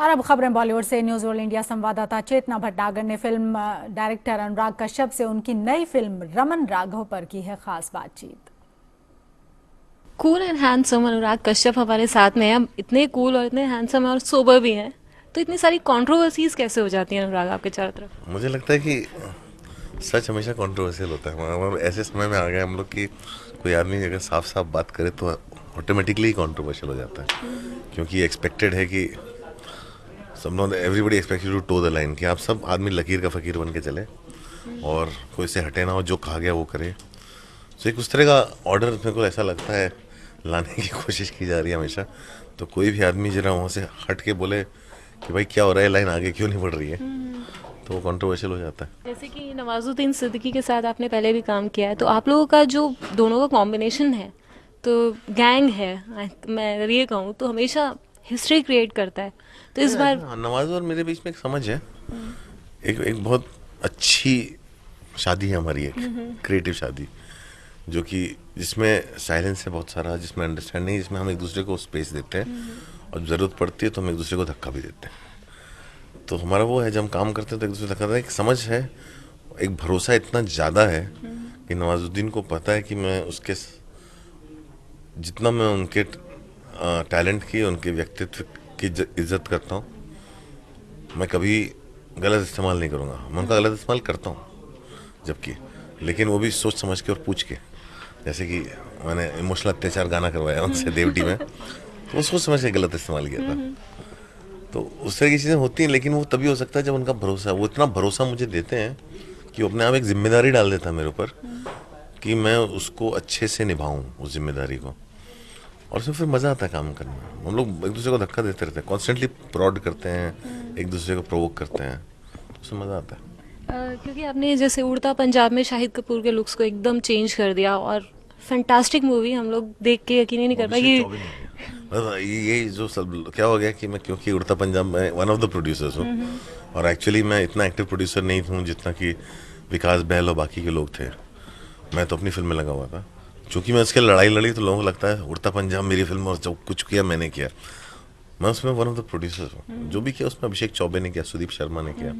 और अब खबरें बॉलीवुड से। न्यूज़ वर्ल्ड इंडिया संवाददाता चेतना भटनागर ने फिल्म डायरेक्टर अनुराग कश्यप से उनकी नई फिल्म रमन राघव पर की है खास बातचीत। Cool and handsome Anurag Kashyap हमारे साथ में हैं। अब इतने कूल और इतने हैंडसम और सोबर भी हैं, तो इतनी सारी कंट्रोवर्सीज कैसे हो जाती हैं अनुराग आपके चारों तरफ? मुझे लगता है कि सच हमेशा कंट्रोवर्शियल होता है। हम ऐसे समय में आ गए हम लोग कि कोई आदमी अगर साफ साफ बात करे तो ऑटोमेटिकली ही कंट्रोवर्शियल हो जाता है, क्योंकि एक्सपेक्टेड है कि सब लोग everybody expect you to toe the line, कि आप सब आदमी लकीर का फ़कीर बन के चले और कोई से हटे ना हो, जो कहा गया वो करे। तो एक उस तरह का ऑर्डर मेरे को ऐसा लगता है लाने की कोशिश की जा रही है हमेशा। तो कोई भी आदमी जरा वहाँ से हट के बोले कि भाई क्या हो रहा है, लाइन आगे क्यों नहीं बढ़ रही है, तो वो कंट्रोवर्शियल हो जाता है। जैसे कि नवाजुद्दीन सिद्दीकी के साथ आपने पहले भी काम किया है, तो आप लोगों का जो दोनों का कॉम्बिनेशन है, तो गैंग है, मैं अगर ये कहूँ तो हमेशा हिस्ट्री क्रिएट करता है। तो इस बार हाँ, नवाज और मेरे बीच में एक समझ है, एक एक बहुत अच्छी शादी है हमारी, एक क्रिएटिव शादी, जो कि जिसमें साइलेंस है बहुत सारा, जिसमें अंडरस्टैंडिंग, जिसमें हम एक दूसरे को स्पेस देते हैं और ज़रूरत पड़ती है तो हम एक दूसरे को धक्का भी देते हैं। तो हमारा वो है, जब हम काम करते हैं तो एक दूसरे को धक्का देते हैं। एक समझ है, एक भरोसा इतना ज़्यादा है कि नवाजुद्दीन को पता है कि मैं उसके जितना मैं उनके टैलेंट की, उनके व्यक्तित्व की इज्जत करता हूँ, मैं कभी गलत इस्तेमाल नहीं करूँगा। मैं उनका गलत इस्तेमाल करता हूँ जबकि, लेकिन वो भी सोच समझ के और पूछ के। जैसे कि मैंने इमोशनल अत्याचार गाना करवाया उनसे देवटी में, तो वो सोच समझ के गलत इस्तेमाल किया था। तो उस तरह की चीज़ें होती हैं, लेकिन वो तभी हो सकता है जब उनका भरोसा, वो इतना भरोसा मुझे देते हैं कि वो अपने आप एक जिम्मेदारी डाल देता है मेरे ऊपर कि मैं उसको अच्छे से निभाऊं उस जिम्मेदारी को, और उसमें फिर मज़ा आता है काम करने में। हम लोग एक दूसरे को धक्का देते रहते हैं, कॉन्स्टेंटली प्रॉड करते हैं, एक दूसरे को प्रोवोक करते हैं, तो उसमें मज़ा आता है। क्योंकि आपने जैसे उड़ता पंजाब में शाहिद कपूर के लुक्स को एकदम चेंज कर दिया और फैंटास्टिक मूवी, हम लोग देख के यकीन ही नहीं कर पाए अभिषेक कि चौबे ने किया। बस ये जो सब क्या हो गया कि मैं, क्योंकि उड़ता पंजाब में वन ऑफ द प्रोड्यूसर्स हूँ, और एक्चुअली मैं इतना एक्टिव प्रोड्यूसर नहीं हूँ जितना कि विकास बहल और बाकी के लोग थे। मैं तो अपनी फिल्म में लगा हुआ था। चूँकि मैं उसके लड़ाई लड़ी तो लोगों को लगता है उड़ता पंजाब मेरी फिल्म और जो कुछ किया मैंने किया। मैं उसमें वन ऑफ द प्रोड्यूसर्स हूँ। जो भी किया उसमें अभिषेक चौबे ने किया, सुदीप शर्मा ने किया।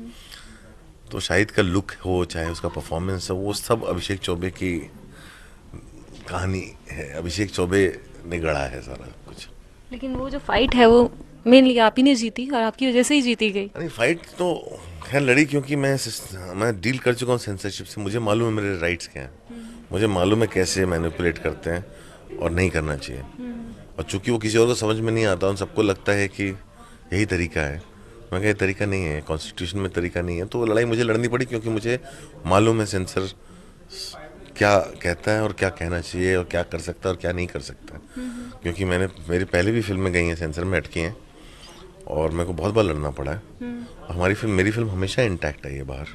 तो शाहिद का लुक हो, चाहे उसका परफॉर्मेंस हो, वो सब अभिषेक चौबे की कहानी है। अभिषेक चौबे ने गढ़ा है सारा कुछ। लेकिन वो जो फाइट है वो मेनली आप ही ने जीती और आपकी वजह से ही जीती गई। अरे फाइट तो खैर लड़ी, क्योंकि मैं डील कर चुका हूँ सेंसरशिप से। मुझे मालूम है मेरे राइट्स क्या हैं, मुझे मालूम है कैसे मैनिपुलेट करते हैं और नहीं करना चाहिए। और चूंकि वो किसी और को समझ में नहीं आता, उन सबको लगता है कि यही तरीका है। मैं कहा ये तरीका नहीं है, कॉन्स्टिट्यूशन में तरीका नहीं है। तो वो लड़ाई मुझे लड़नी पड़ी, क्योंकि मुझे मालूम है सेंसर क्या कहता है और क्या कहना चाहिए और क्या कर सकता है और क्या नहीं कर सकता। क्योंकि मेरी पहले भी फिल्में गई हैं सेंसर में, अटकी हैं, और मेरे को बहुत बार लड़ना पड़ा है। और मेरी फिल्म हमेशा इंटैक्ट आई है बाहर,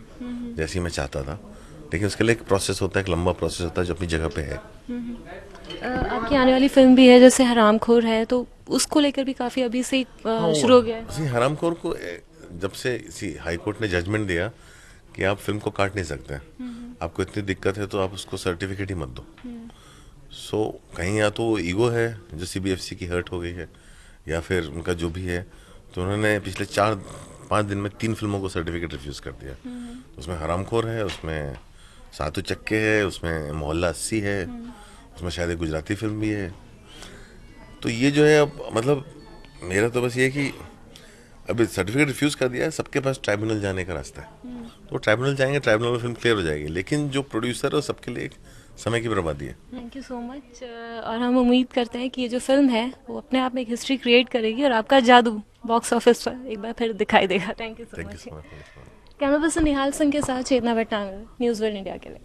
जैसी मैं चाहता था। लेकिन उसके लिए एक प्रोसेस होता है, एक लंबा प्रोसेस होता है जो अपनी जगह पे है। आपकी आने वाली फिल्म भी है जैसे हरामखोर है, तो उसको लेकर भी काफ़ी अभी से ही, शुरू हो गया है। जी, हरामखोर को जब से हाई कोर्ट ने जजमेंट दिया कि आप फिल्म को काट नहीं सकते, आपको इतनी दिक्कत है तो आप उसको सर्टिफिकेट ही मत दो। सो कहीं या तो ईगो है जो सीबीएफसी की हर्ट हो गई है, या फिर उनका जो भी है, तो उन्होंने पिछले 4-5 दिन में 3 फिल्मों को सर्टिफिकेट रिफ्यूज़ कर दिया। उसमें हरामखोर है, उसमें सातु चक्के है, उसमें मोहल्ला 80 है, उसमें शायद एक गुजराती फिल्म भी है। तो ये जो है, अब मतलब मेरा तो बस ये है कि अभी सर्टिफिकेट रिफ्यूज़ कर दिया है, सबके पास ट्राइब्यूनल जाने का रास्ता है। तो ट्राइब्यूनल जाएंगे, ट्राइब्यूनल में फिल्म क्लियर हो जाएगी। लेकिन जो प्रोड्यूसर है सबके लिए एक समय की बर्बादी है। Thank you so much. और हम उम्मीद करते हैं कि ये जो फिल्म है वो अपने आप में एक हिस्ट्री क्रिएट करेगी और आपका जादू बॉक्स ऑफिस पर एक बार फिर दिखाई देगा। Thank you so thank you much. So much. Camera person Nihal Singh के साथ Chetna Bhatnagar, News World India के लिए।